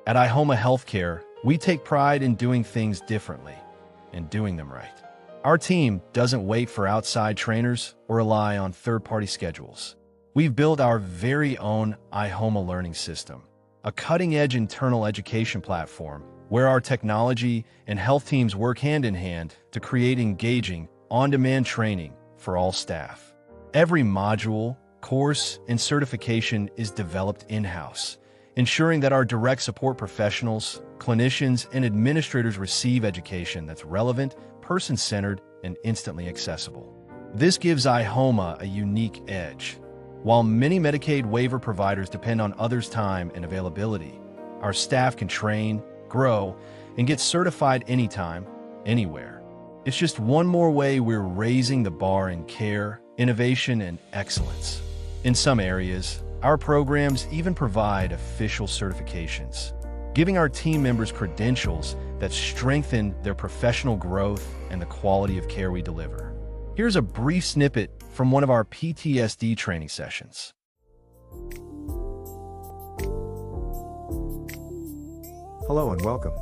At Ihoma Healthcare, we take pride in doing things differently and doing them right. Our team doesn't wait for outside trainers or rely on third-party schedules. We've built our very own Ihoma Learning System, a cutting-edge internal education platform where our technology and health teams work hand in hand to create engaging, on-demand training for all staff. Every module, course, and certification is developed in-house, ensuring that our direct support professionals, clinicians, and administrators receive education that's relevant, person-centered, and instantly accessible. This gives Ihoma a unique edge. While many Medicaid waiver providers depend on others' time and availability, our staff can train, grow, and get certified anytime, anywhere. It's just one more way we're raising the bar in care, innovation, and excellence. In some areas, our programs even provide official certifications, giving our team members credentials that strengthen their professional growth and the quality of care we deliver. Here's a brief snippet from one of our PTSD training sessions. Hello and welcome.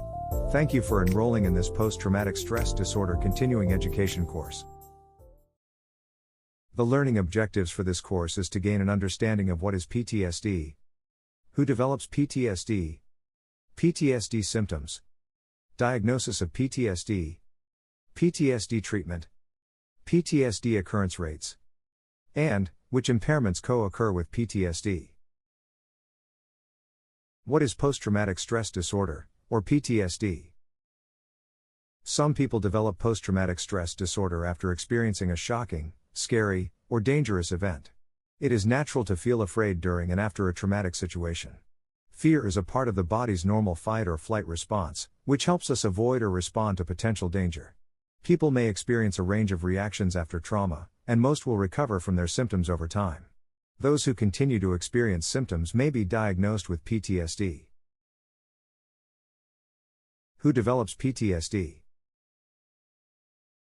Thank you for enrolling in this post-traumatic stress disorder continuing education course. The learning objectives for this course is to gain an understanding of what is PTSD, who develops PTSD, PTSD symptoms, diagnosis of PTSD, PTSD treatment, PTSD occurrence rates, and which impairments co-occur with PTSD. What is post-traumatic stress disorder, or PTSD? Some people develop post-traumatic stress disorder after experiencing a shocking, scary, or dangerous event. It is natural to feel afraid during and after a traumatic situation. Fear is a part of the body's normal fight or flight response, which helps us avoid or respond to potential danger. People may experience a range of reactions after trauma, and most will recover from their symptoms over time. Those who continue to experience symptoms may be diagnosed with PTSD. Who develops PTSD?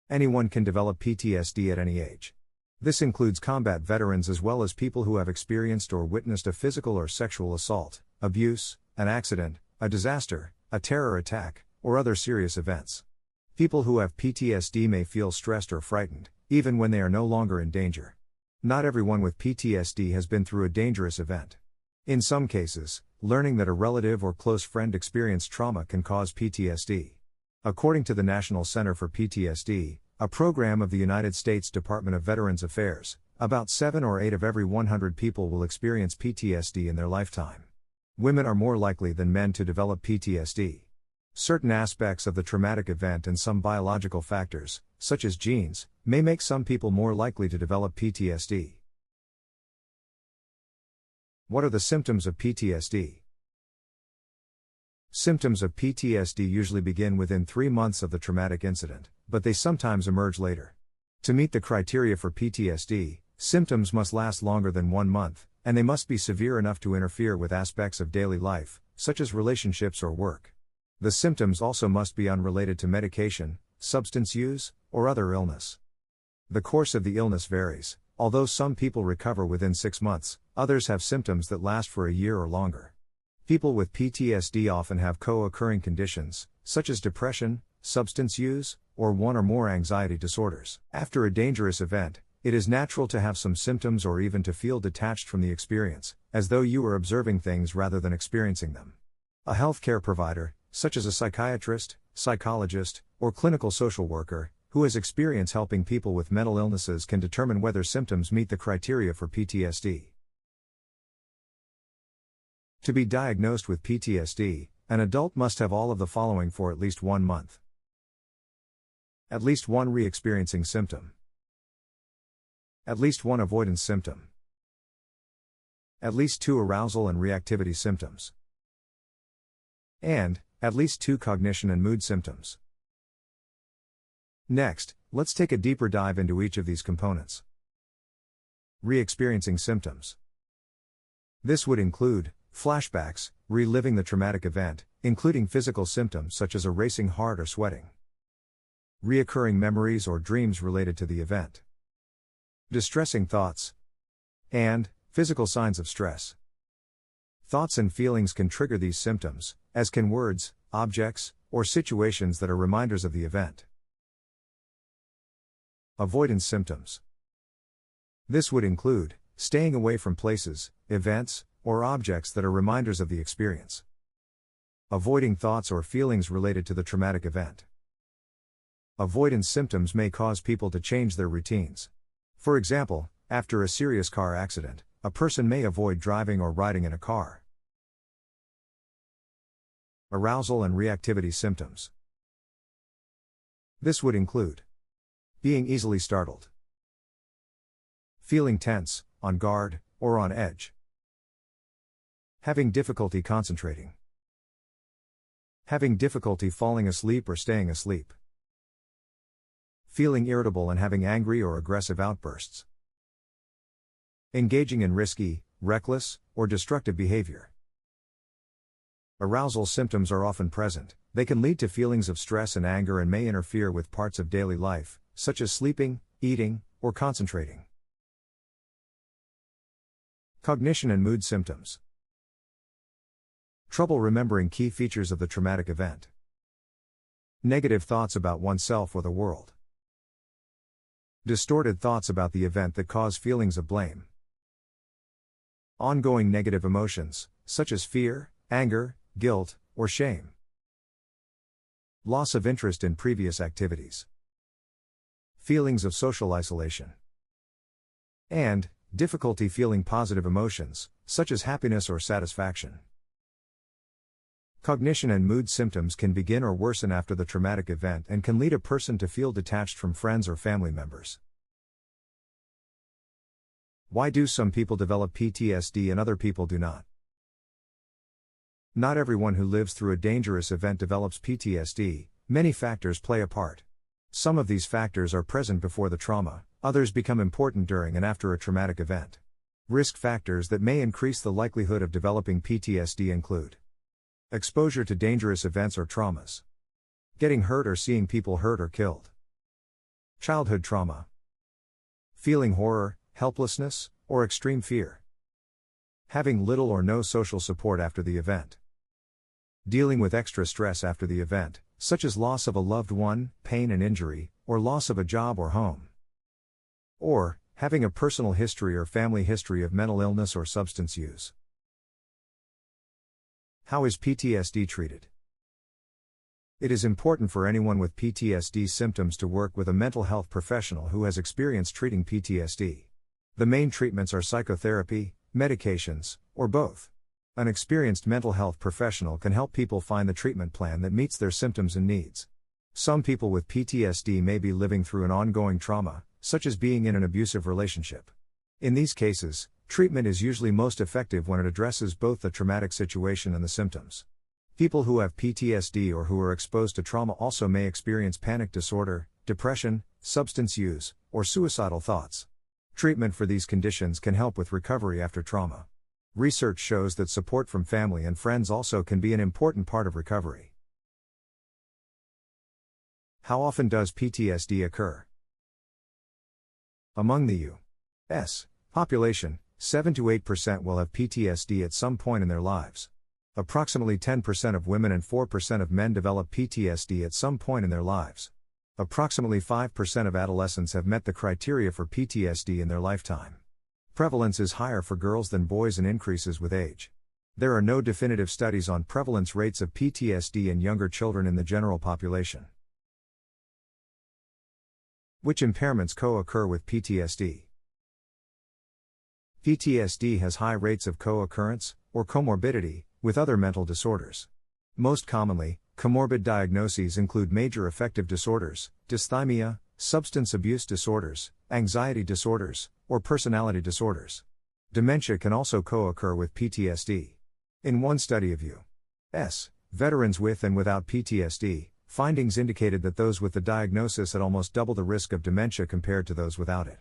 Anyone can develop PTSD at any age. This includes combat veterans as well as people who have experienced or witnessed a physical or sexual assault, abuse, an accident, a disaster, a terror attack, or other serious events. People who have PTSD may feel stressed or frightened, even when they are no longer in danger. Not everyone with PTSD has been through a dangerous event. In some cases, learning that a relative or close friend experienced trauma can cause PTSD. According to the National Center for PTSD, a program of the United States Department of Veterans Affairs, about 7 or 8 of every 100 people will experience PTSD in their lifetime. Women are more likely than men to develop PTSD. Certain aspects of the traumatic event and some biological factors, such as genes, may make some people more likely to develop PTSD. What are the symptoms of PTSD? Symptoms of PTSD usually begin within 3 months of the traumatic incident, but they sometimes emerge later. To meet the criteria for PTSD, symptoms must last longer than 1 month, and they must be severe enough to interfere with aspects of daily life, such as relationships or work. The symptoms also must be unrelated to medication, substance use, or other illness. The course of the illness varies. Although some people recover within 6 months, others have symptoms that last for a year or longer. People with PTSD often have co-occurring conditions, such as depression, substance use, or one or more anxiety disorders. After a dangerous event, it is natural to have some symptoms or even to feel detached from the experience, as though you were observing things rather than experiencing them. A healthcare provider, such as a psychiatrist, psychologist, or clinical social worker, who has experience helping people with mental illnesses can determine whether symptoms meet the criteria for PTSD. To be diagnosed with PTSD, an adult must have all of the following for at least 1 month. At least one re-experiencing symptom. At least one avoidance symptom. At least 2 arousal and reactivity symptoms. And, at least 2 cognition and mood symptoms. Next, let's take a deeper dive into each of these components. Re-experiencing symptoms. This would include flashbacks, reliving the traumatic event, including physical symptoms such as a racing heart or sweating. Reoccurring memories or dreams related to the event. Distressing thoughts. And physical signs of stress. Thoughts and feelings can trigger these symptoms, as can words, objects, or situations that are reminders of the event. Avoidance symptoms. This would include staying away from places, events, or objects that are reminders of the experience. Avoiding thoughts or feelings related to the traumatic event. Avoidance symptoms may cause people to change their routines. For example, after a serious car accident, a person may avoid driving or riding in a car. Arousal and reactivity symptoms. This would include being easily startled, feeling tense, on guard, or on edge, having difficulty concentrating, having difficulty falling asleep or staying asleep, feeling irritable and having angry or aggressive outbursts, engaging in risky, reckless, or destructive behavior. Arousal symptoms are often present. They can lead to feelings of stress and anger and may interfere with parts of daily life, such as sleeping, eating, or concentrating. Cognition and mood symptoms. Trouble remembering key features of the traumatic event. Negative thoughts about oneself or the world. Distorted thoughts about the event that cause feelings of blame. Ongoing negative emotions, such as fear, anger, guilt, or shame. Loss of interest in previous activities. Feelings of social isolation. And difficulty feeling positive emotions, such as happiness or satisfaction. Cognition and mood symptoms can begin or worsen after the traumatic event and can lead a person to feel detached from friends or family members. Why do some people develop PTSD and other people do not? Not everyone who lives through a dangerous event develops PTSD. Many factors play a part. Some of these factors are present before the trauma, others become important during and after a traumatic event. Risk factors that may increase the likelihood of developing PTSD include exposure to dangerous events or traumas, getting hurt or seeing people hurt or killed, childhood trauma, feeling horror, helplessness, or extreme fear, having little or no social support after the event, dealing with extra stress after the event, such as loss of a loved one, pain and injury, or loss of a job or home, or having a personal history or family history of mental illness or substance use. How is PTSD treated? It is important for anyone with PTSD symptoms to work with a mental health professional who has experience treating PTSD. The main treatments are psychotherapy, medications, or both. An experienced mental health professional can help people find the treatment plan that meets their symptoms and needs. Some people with PTSD may be living through an ongoing trauma, such as being in an abusive relationship. In these cases, treatment is usually most effective when it addresses both the traumatic situation and the symptoms. People who have PTSD or who are exposed to trauma also may experience panic disorder, depression, substance use, or suicidal thoughts. Treatment for these conditions can help with recovery after trauma. Research shows that support from family and friends also can be an important part of recovery. How often does PTSD occur? Among the U.S. population, 7 to 8% will have PTSD at some point in their lives. Approximately 10% of women and 4% of men develop PTSD at some point in their lives. Approximately 5% of adolescents have met the criteria for PTSD in their lifetime. Prevalence is higher for girls than boys and increases with age. There are no definitive studies on prevalence rates of PTSD in younger children in the general population. Which impairments co-occur with PTSD? PTSD has high rates of co-occurrence, or comorbidity, with other mental disorders. Most commonly, comorbid diagnoses include major affective disorders, dysthymia, substance abuse disorders, anxiety disorders, or personality disorders. Dementia can also co-occur with PTSD. In one study of U.S. veterans with and without PTSD, findings indicated that those with the diagnosis had almost double the risk of dementia compared to those without it.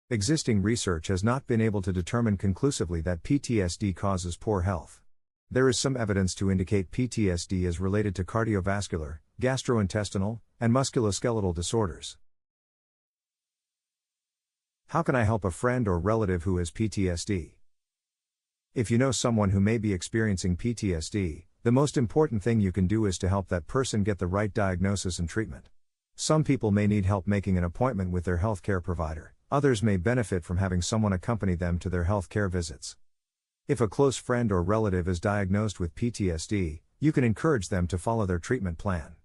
Existing research has not been able to determine conclusively that PTSD causes poor health. There is some evidence to indicate PTSD is related to cardiovascular, gastrointestinal, and musculoskeletal disorders. How can I help a friend or relative who has PTSD? If you know someone who may be experiencing PTSD, the most important thing you can do is to help that person get the right diagnosis and treatment. Some people may need help making an appointment with their healthcare provider, others may benefit from having someone accompany them to their healthcare visits. If a close friend or relative is diagnosed with PTSD, you can encourage them to follow their treatment plan.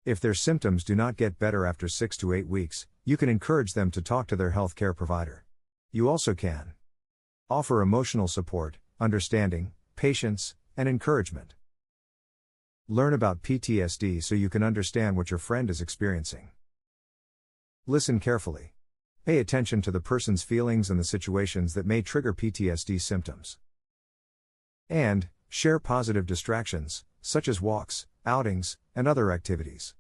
If their symptoms do not get better after 6 to 8 weeks, you can encourage them to talk to their healthcare provider. You also can offer emotional support, understanding, patience, and encouragement. Learn about PTSD so you can understand what your friend is experiencing. Listen carefully. Pay attention to the person's feelings and the situations that may trigger PTSD symptoms. And share positive distractions, such as walks, outings, and other activities.